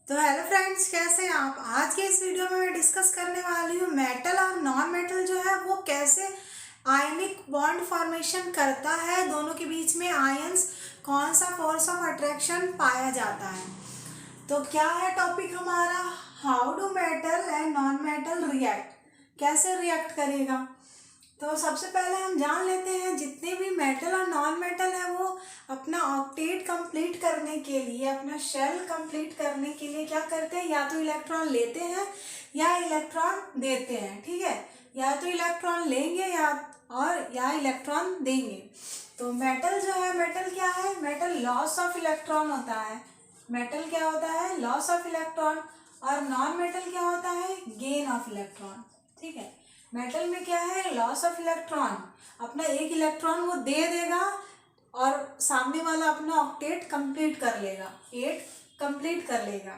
तो hello friends, कैसे हैं आप। आज के इस वीडियो में मैं डिस्कस करने वाली हूँ मेटल और नॉन मेटल जो है वो कैसे आयनिक बॉन्ड फॉर्मेशन करता है, दोनों के बीच में आयंस कौन सा फोर्स ऑफ अट्रैक्शन पाया जाता है। तो क्या है टॉपिक हमारा, how do metal and non metal react, कैसे रिएक्ट करेगा। तो सबसे पहले हम जान लेते हैं जितने भी मेटल और नॉन मेटल है वो अपना ऑक्टेट कंप्लीट करने के लिए, अपना शेल कंप्लीट करने के लिए क्या करते हैं, या तो इलेक्ट्रॉन लेते हैं या इलेक्ट्रॉन देते हैं। ठीक है, या तो इलेक्ट्रॉन लेंगे या इलेक्ट्रॉन देंगे। तो मेटल जो है, मेटल क्या है, मेटल लॉस ऑफ इलेक्ट्रॉन होता है। मेटल क्या होता है, लॉस ऑफ इलेक्ट्रॉन। और नॉन मेटल क्या होता है, गेन ऑफ इलेक्ट्रॉन। ठीक है, मेटल में क्या है, लॉस ऑफ इलेक्ट्रॉन, अपना एक इलेक्ट्रॉन वो दे देगा और सामने वाला अपना ऑक्टेट कंप्लीट कर लेगा, 8 कंप्लीट कर लेगा।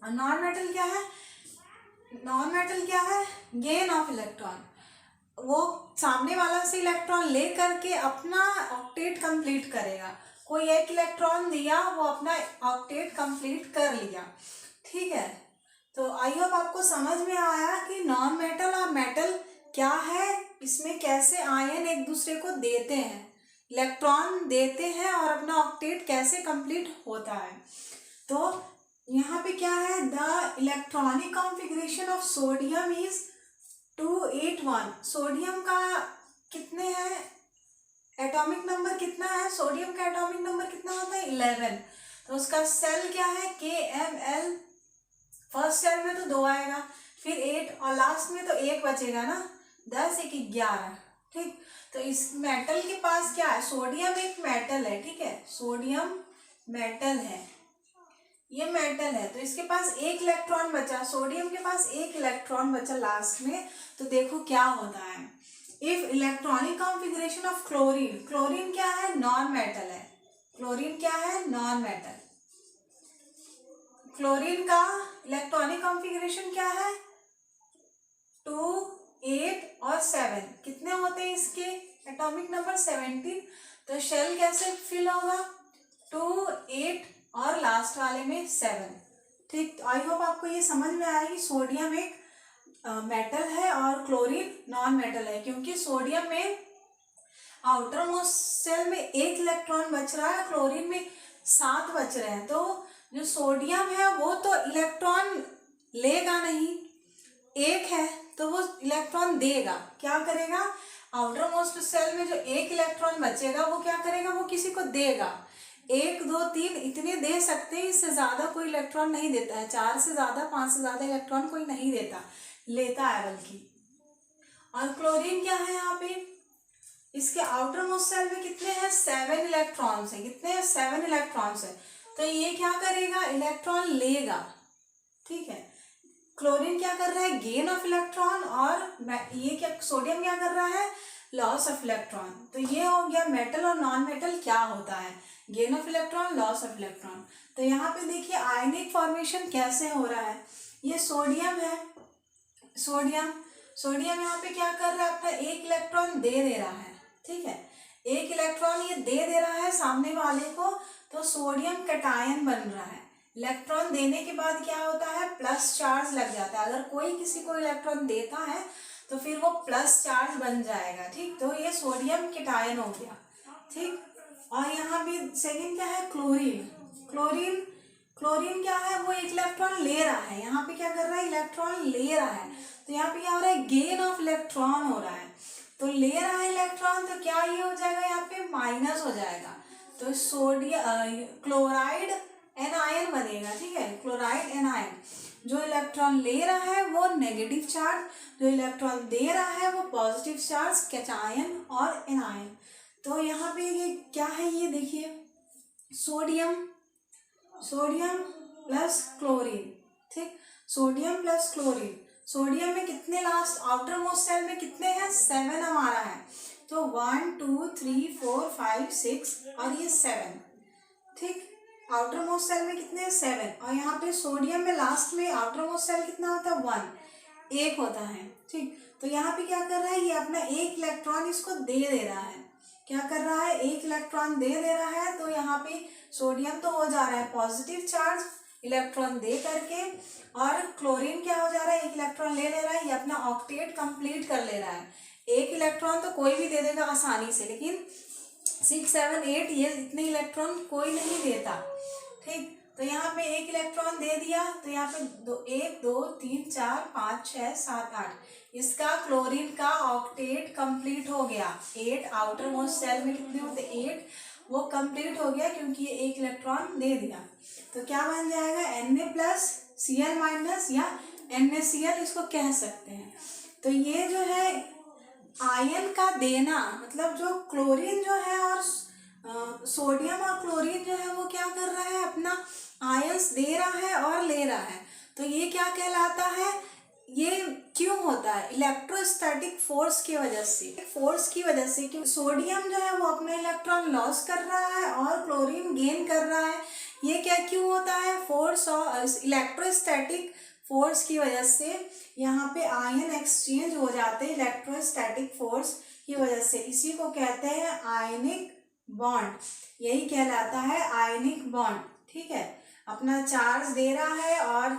और नॉन मेटल क्या है, नॉन मेटल क्या है, गेन ऑफ इलेक्ट्रॉन, वो सामने वाला से इलेक्ट्रॉन ले करके अपना ऑक्टेट कंप्लीट करेगा। कोई एक इलेक्ट्रॉन दिया, वो अपना ऑक्टेट कंप्लीट कर लिया। ठीक है, तो आई होप आपको समझ में आया कि नॉन मेटल और मेटल क्या है, इसमें कैसे आयन एक दूसरे को देते हैं, इलेक्ट्रॉन देते हैं और अपना ऑक्टेट कैसे कंप्लीट होता है। तो यहाँ पे क्या है, the electronic configuration of sodium is 281। Sodium का कितने हैं, एटॉमिक नंबर कितना है, सोडियम का एटॉमिक नंबर कितना होता है, 11। तो उसका सेल क्या है, KMl। फर्स्ट सेल में तो 2 आएगा, फिर 8 और लास्ट में तो 1 बचेगा ना, 10 1 11। ठीक, तो इस मेटल के पास क्या है, सोडियम एक मेटल है। ठीक है, सोडियम मेटल है, ये मेटल है। तो इसके पास एक इलेक्ट्रॉन बचा, सोडियम के पास एक इलेक्ट्रॉन बचा लास्ट में। तो देखो क्या होता है, if electronic configuration of chlorine, chlorine क्या है, नॉन मेटल है। क्लोरीन क्या है, नॉन मेटल। क्लोरीन का इलेक्ट्रॉनिक कॉन्फ़िगरेशन क्या है, 2 8 और 7। कितने होते हैं इसके, एटॉमिक नंबर 17। तो शेल कैसे फिल होगा, 2 8 और लास्ट वाले में 7। ठीक, तो आई होप आपको ये समझ में आया कि सोडियम एक मेटल है और क्लोरीन नॉन मेटल है, क्योंकि सोडियम में आउटर मोस्ट सेल में 1 इलेक्ट्रॉन बच रहा है, क्लोरीन में 7 बच रहे हैं। तो जो सोडियम है वो तो इलेक्ट्रॉन लेगा नहीं, 1 है तो वो इलेक्ट्रॉन देगा। क्या करेगा, आउटर मोस्ट सेल में जो 1 इलेक्ट्रॉन बचेगा वो क्या करेगा, वो किसी को देगा। 1 2 3 इतने दे सकते हैं, इससे ज्यादा कोई इलेक्ट्रॉन नहीं देता है। 4 से ज्यादा 5 से ज्यादा इलेक्ट्रॉन कोई नहीं लेता है बल्कि। और क्लोरीन क्या है, यहाँ पे इसके आउटर मोस्ट सेल में कितने हैं, 7 इलेक्ट्रॉन्स है। कितने हैं, 7 इलेक्ट्रॉन्स है। तो ये क्या करेगा, इलेक्ट्रॉन लेगा। ठीक है, क्लोरीन क्या कर रहा है, गेन ऑफ इलेक्ट्रॉन, और ये क्या, सोडियम क्या कर रहा है, लॉस ऑफ इलेक्ट्रॉन। तो ये हो गया मेटल और नॉन मेटल क्या होता है, gain of electron, loss of electron. तो यहाँ पे देखिए आयनिक फॉर्मेशन कैसे हो रहा है। ये सोडियम है, सोडियम यहाँ पे क्या कर रहा है, अपना 1 इलेक्ट्रॉन दे रहा है। ठीक है, 1 इलेक्ट्रॉन ये दे रहा है सामने वाले को, तो सोडियम कैटायन बन रहा है। इलेक्ट्रॉन देने के बाद क्या होता है, प्लस चार्ज लग जाता है। अगर कोई किसी को इलेक्ट्रॉन देता है तो फिर वो प्लस चार्ज बन जाएगा। ठीक, तो ये सोडियम कैटायन हो गया। ठीक, और यहाँ भी सेकेंड क्या है, क्लोरीन क्या है, वो 1 इलेक्ट्रॉन ले रहा है। यहाँ पे क्या कर रहा है, इलेक्ट्रॉन ले रहा है। तो यहाँ पे क्या हो रहा है, गेन ऑफ इलेक्ट्रॉन हो रहा है। तो ले रहा है इलेक्ट्रॉन, तो क्या ये हो जाएगा, यहाँ पे माइनस हो जाएगा। तो सोडियम क्लोराइड एनायन बनेगा। ठीक है, क्लोराइड एनायन। जो इलेक्ट्रॉन ले रहा है वो नेगेटिव चार्ज, जो इलेक्ट्रॉन दे रहा है वो पॉजिटिव चार्ज, कैटायन और एनायन। तो यहाँ पे ये क्या है, ये देखिए सोडियम प्लस क्लोरीन। ठीक, सोडियम प्लस क्लोरीन। सोडियम में कितने लास्ट आउटर मोस्ट सेल में कितने हैं, 7 हमारा है। तो 1 2 3 4 5 6 और ये 7। ठीक, आउटर मोस्ट सेल में कितने हैं, 7। और यहाँ पे सोडियम में लास्ट में आउटर मोस्ट सेल कितना होता है, 1 होता है। ठीक, तो यहाँ पे क्या कर रहा है, ये अपना 1 इलेक्ट्रॉन इसको दे रहा है। क्या कर रहा है, 1 इलेक्ट्रॉन दे रहा है। तो यहाँ पे सोडियम तो हो जा रहा है पॉजिटिव चार्ज, इलेक्ट्रॉन दे करके, और क्लोरीन क्या हो जा रहा है, एक इलेक्ट्रॉन ले रहा है, ये अपना ऑक्टेट कंप्लीट कर ले रहा है। एक इलेक्ट्रॉन तो कोई भी दे देगा आसानी से, लेकिन 6, 7, 8 ये इतने इलेक्ट्रॉन कोई नहीं देता। ठीक, तो यहाँ पे एक इलेक्ट्रॉन दे दिया, तो यहाँ पे 1 2 3 4 5 6 7 8, इसका क्लोरीन का ऑक्टेट कंप्लीट हो गया। 8 आउटर मोस्ट शेल में कितने होते, 8, वो कंप्लीट हो गया क्योंकि ये एक इलेक्ट्रॉन दे दिया। तो क्या बन जाएगा, Na+Cl- या NaCl इसको कह सकते हैं। तो ये जो है आयन का देना, मतलब जो क्लोरीन जो है और सोडियम और क्लोरीन जो है वो क्या कर रहा है, अपना आयंस दे रहा है और ले रहा है। तो ये क्या कहलाता है, ये क्यों होता है, इलेक्ट्रोस्टैटिक फोर्स की वजह से, क्योंकि सोडियम जो है वो अपना इलेक्ट्रॉन लॉस कर रहा है और क्लोरीन गेन कर रहा है। ये क्या क्यों होता है, फोर्स और इलेक्ट्रोस्टैटिक फोर्स की वजह से यहाँ पे आयन एक्सचेंज हो जाते हैं, इलेक्ट्रोस्टैटिक फोर्स की वजह से। इसी को कहते हैं आयनिक बॉन्ड, यही कहलाता है आयनिक बॉन्ड। ठीक है, अपना चार्ज दे रहा है और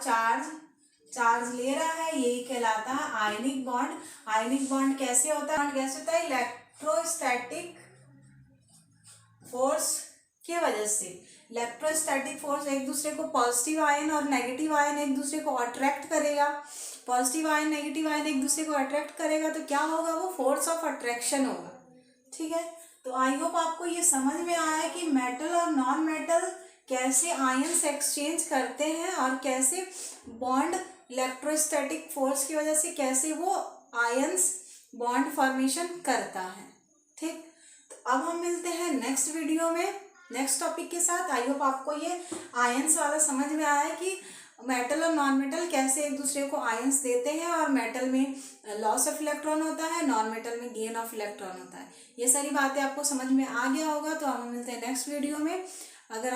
चार्ज ले रहा है, यही कहलाता है आयनिक बॉन्ड। आयनिक बॉन्ड कैसे होता है, इलेक्ट्रोस्टैटिक फोर्स की वजह से। इलेक्ट्रोस्टैटिक फोर्स एक दूसरे को, पॉजिटिव आयन और नेगेटिव आयन एक दूसरे को अट्रैक्ट करेगा, पॉजिटिव आयन नेगेटिव आयन एक दूसरे को अट्रैक्ट करेगा, तो क्या होगा, वो फोर्स ऑफ अट्रैक्शन होगा। ठीक है, तो आई होप आपको ये समझ में आया है कि मेटल और नॉन मेटल कैसे आयंस एक्सचेंज करते हैं और कैसे बॉन्ड इलेक्ट्रोस्टैटिक फोर्स की वजह से कैसे वो आयंस बॉन्ड फॉर्मेशन करता है। ठीक, तो अब हम मिलते हैं नेक्स्ट वीडियो में नेक्स्ट टॉपिक के साथ। आई होप आपको ये आयंस वाला समझ में आया है कि मेटल और नॉन मेटल कैसे एक दूसरे को आयंस देते हैं, और मेटल में लॉस ऑफ इलेक्ट्रॉन होता है, नॉन मेटल में गेन ऑफ इलेक्ट्रॉन होता है। ये सारी बातें आपको समझ में आ गया होगा। तो हम मिलते हैं नेक्स्ट वीडियो में। अगर